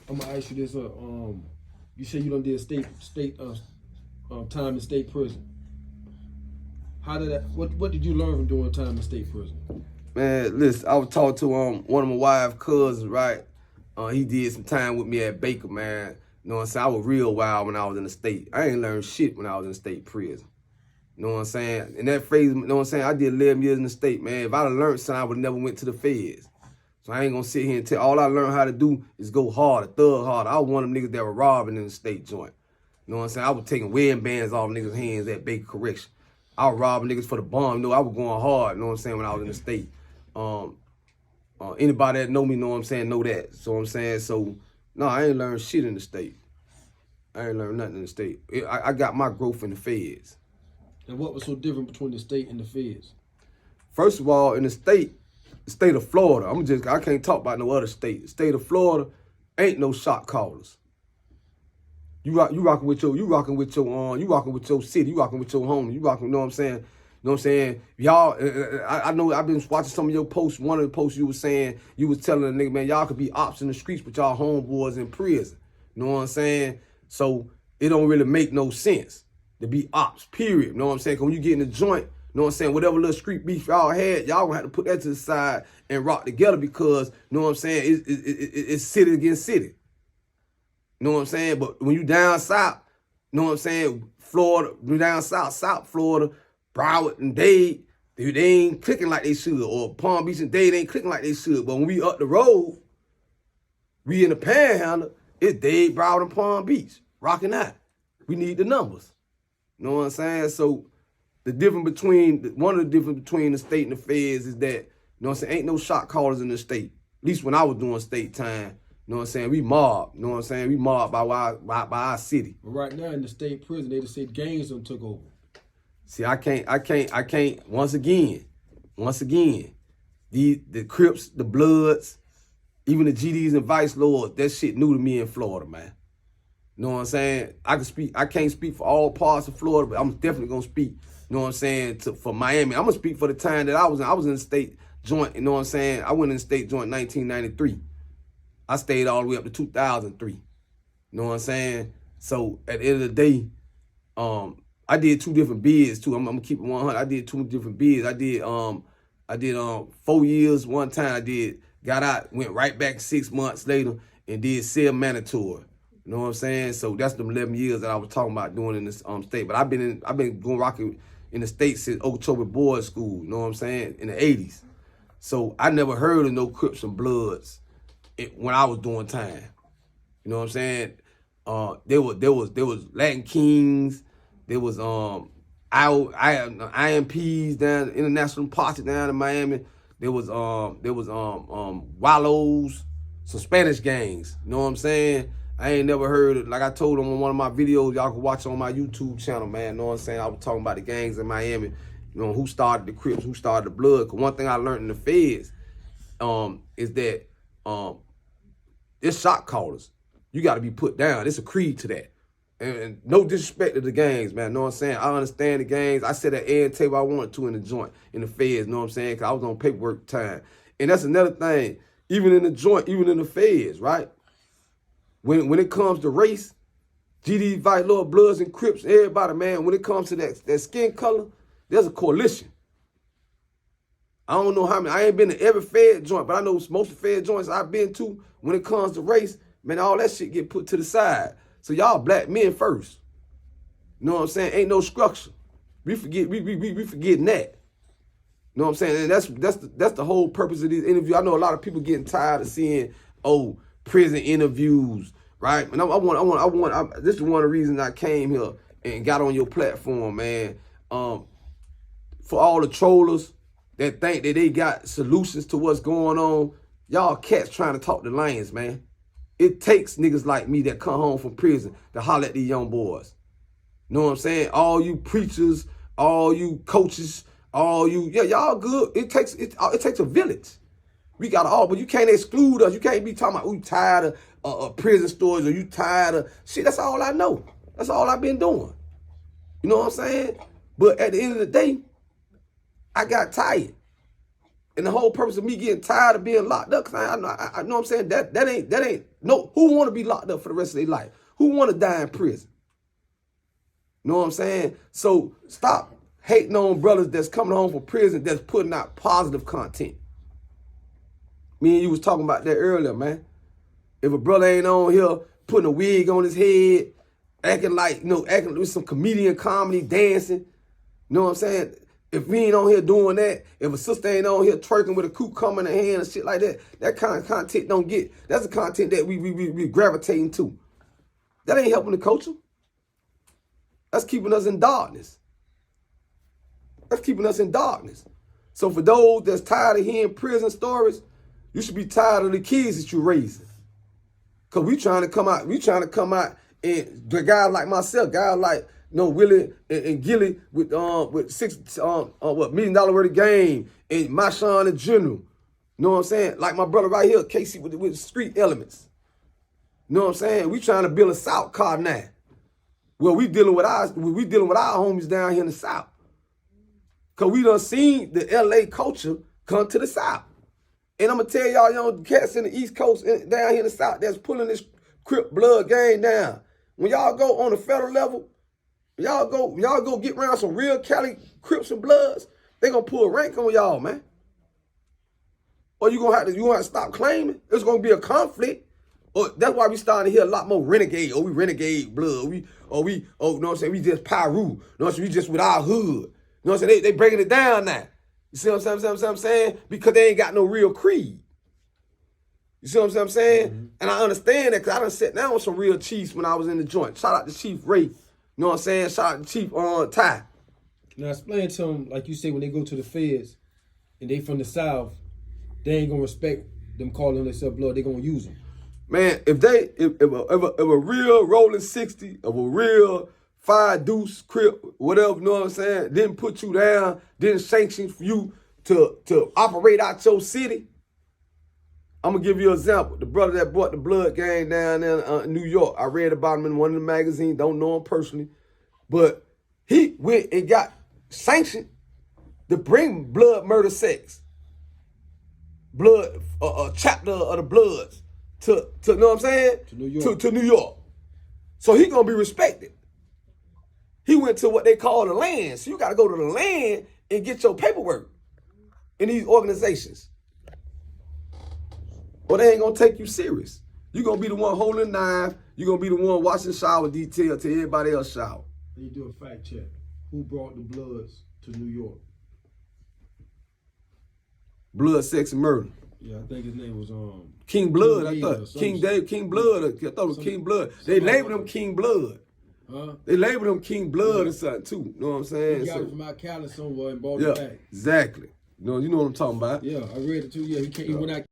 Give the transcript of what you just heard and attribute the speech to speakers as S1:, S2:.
S1: I'm gonna ask you this. You say you done did time in state prison. How did that? What did you learn from doing time in state prison?
S2: Man, listen, I was talking to one of my wife's cousins, right? He did some time with me at Baker, man. You know what I'm saying? I was real wild when I was in the state. I ain't learned shit when I was in state prison. You know what I'm saying? In that phase, you know what I'm saying? I did 11 years in the state, man. If I'd have learned something, I would never went to the feds. So I ain't gonna sit here and tell. All I learned how to do is go harder, thug harder. I was one of them niggas that were robbing in the state joint. You know what I'm saying? I was taking wedding bands off niggas' hands at Baker Correction. I was robbing niggas for the bomb. You know, I was going hard, you know what I'm saying, when I was in the state. Anybody that know me, know what I'm saying, know that. So I'm saying, so, no, I ain't learned shit in the state. I ain't learned nothing in the state. I got my growth in the feds.
S1: And what was so different between the state and the feds?
S2: First of all, in the state of Florida, I can't talk about no other state. The state of Florida ain't no shot callers. You rocking with your city, you rocking with your homie, you rocking, you know what I'm saying? You know what I'm saying? Y'all, I know I've been watching some of your posts. One of the posts you was saying, you was telling a nigga, man, y'all could be ops in the streets, but y'all homeboys in prison. You know what I'm saying? So it don't really make no sense to be ops, period. You know what I'm saying? Cause when you get in the joint, you know what I'm saying, whatever little street beef y'all had, y'all gonna have to put that to the side and rock together because, you know what I'm saying, it's city against city. You know what I'm saying? But when you down south, you know what I'm saying, Florida, you down South Florida, Broward and Dade, they ain't clicking like they should. Or Palm Beach and Dade ain't clicking like they should. But when we up the road, we in the panhandle, it's Dade, Broward, and Palm Beach. Rocking out. We need the numbers. You know what I'm saying? So one of the difference between the state and the feds is that, you know what I'm saying, ain't no shot callers in the state. At least when I was doing state time. You know what I'm saying? We mobbed. You know what I'm saying? We mobbed by our city.
S1: But right now in the state prison, they just say gangs done took over.
S2: See, I can't, once again, the Crips, the Bloods, even the GDs and Vice Lords, that shit new to me in Florida, man. You know what I'm saying? I can't speak for all parts of Florida, but I'm definitely gonna speak, you know what I'm saying, for Miami. I'm gonna speak for the time that I was in. I was in the state joint, you know what I'm saying? I went in the state joint in 1993. I stayed all the way up to 2003. You know what I'm saying? So at the end of the day, I did 2 different bids too. I'm gonna keep it 100. I did 2 different bids. I did 4 years one time. Got out, went right back 6 months later and did cell mandatory. You know what I'm saying? So that's the 11 years that I was talking about doing in this state. But I've been going rocking in the state since Okeechobee Boys School. You know what I'm saying? In the 80s. So I never heard of no Crips and Bloods when I was doing time. You know what I'm saying? There was Latin Kings. There was IMPs down, International Party down in Miami. There was Wallows, some Spanish gangs. You know what I'm saying? I ain't never heard it. Like I told them on one of my videos, y'all can watch on my YouTube channel, man. You know what I'm saying? I was talking about the gangs in Miami. You know, who started the Crips, who started the Blood. Cause one thing I learned in the feds is that it's shot callers. You got to be put down. It's a creed to that. And no disrespect to the gangs, man. Know what I'm saying? I understand the gangs. I said at any table I wanted to in the joint, in the feds, know what I'm saying? Because I was on paperwork time. And that's another thing. Even in the joint, even in the feds, right? When it comes to race, GD, Vice Lord, Bloods, and Crips, everybody, man, when it comes to that skin color, there's a coalition. I don't know how many. I ain't been to every fed joint, but I know most of the fed joints I've been to, when it comes to race, man, all that shit get put to the side. So y'all black men first. You know what I'm saying? Ain't no structure. We forgetting that. You know what I'm saying? And that's the whole purpose of these interviews. I know a lot of people getting tired of seeing, prison interviews, right? And this is one of the reasons I came here and got on your platform, man. For all the trollers that think that they got solutions to what's going on, y'all cats trying to talk the lanes, man. It takes niggas like me that come home from prison to holler at these young boys. You know what I'm saying? All you preachers, all you coaches, y'all good. It takes a village. We got all, but you can't exclude us. You can't be talking about, you tired of prison stories or you tired of shit. That's all I know. That's all I've been doing. You know what I'm saying? But at the end of the day, I got tired. And the whole purpose of me getting tired of being locked up, cause I know what I'm saying, that ain't No, who want to be locked up for the rest of their life? Who want to die in prison? You know what I'm saying? So stop hating on brothers that's coming home from prison that's putting out positive content. Me and you was talking about that earlier, man. If a brother ain't on here putting a wig on his head, acting like, acting with some comedian comedy, dancing, you know what I'm saying? If we ain't on here doing that, if a sister ain't on here twerking with a cucumber in her hand and shit like that, that kind of content don't get, that's the content that we gravitating to. That ain't helping the culture. That's keeping us in darkness. That's keeping us in darkness. So for those that's tired of hearing prison stories, you should be tired of the kids that you're raising. Cause we trying to come out and the guys like myself, guys like Willie and Gilly with $6 million worth of game and Marshawn in general. You know what I'm saying? Like my brother right here, Casey with street elements. You know what I'm saying? We trying to build a South car now. Well, we dealing with our homies down here in the South. Cause we done seen the LA culture come to the South. And I'm gonna tell y'all, cats in the East Coast down here in the South that's pulling this Crip blood game down. When y'all go on the federal level, y'all go get around some real Cali Crips and Bloods, they gonna pull rank on y'all, man. Or you gonna have to stop claiming. It's gonna be a conflict. Or that's why we starting to hear a lot more renegade. We renegade blood. You know what I'm saying? We just Pyru. You know what I'm saying? We just with our hood. You know what I'm saying? They breaking it down now. You see what I'm saying? Because they ain't got no real creed. You see what I'm saying? Mm-hmm. And I understand that because I done sat down with some real chiefs when I was in the joint. Shout out to Chief Ray. You know what I'm saying? Shout out to Chief Ty.
S1: Now explain to them, like you say, when they go to the feds and they from the South, they ain't gonna respect them calling themselves blood. They gonna use them.
S2: Man, if a real rolling 60 of a real 5 deuce Crip, whatever, you know what I'm saying, didn't put you down, didn't sanction for you to operate out your city. I'm gonna give you an example. The brother that brought the blood gang down there in New York, I read about him in one of the magazines, don't know him personally, but he went and got sanctioned to bring blood murder sex, blood, a chapter of the Bloods to you know what I'm saying?
S1: To New York.
S2: To New York. So he gonna be respected. He went to what they call the land. So you got to go to the land and get your paperwork in these organizations. Or they ain't going to take you serious. You're going to be the one holding the knife. You're going to be the one watching shower detail till everybody else shower.
S1: Then you do a fact check. Who brought the Bloods to New York?
S2: Blood, sex, and murder.
S1: Yeah, I think his name was
S2: King Blood, I thought. King Dave, King Blood. I thought it was King Blood. They labeled him King Blood.
S1: Huh?
S2: They labeled him King Blood or something too. You know what I'm saying?
S1: He got it from out Cali somewhere and bought it back.
S2: Exactly. You know what I'm talking about.
S1: Yeah, I read it too. Yeah, he went out.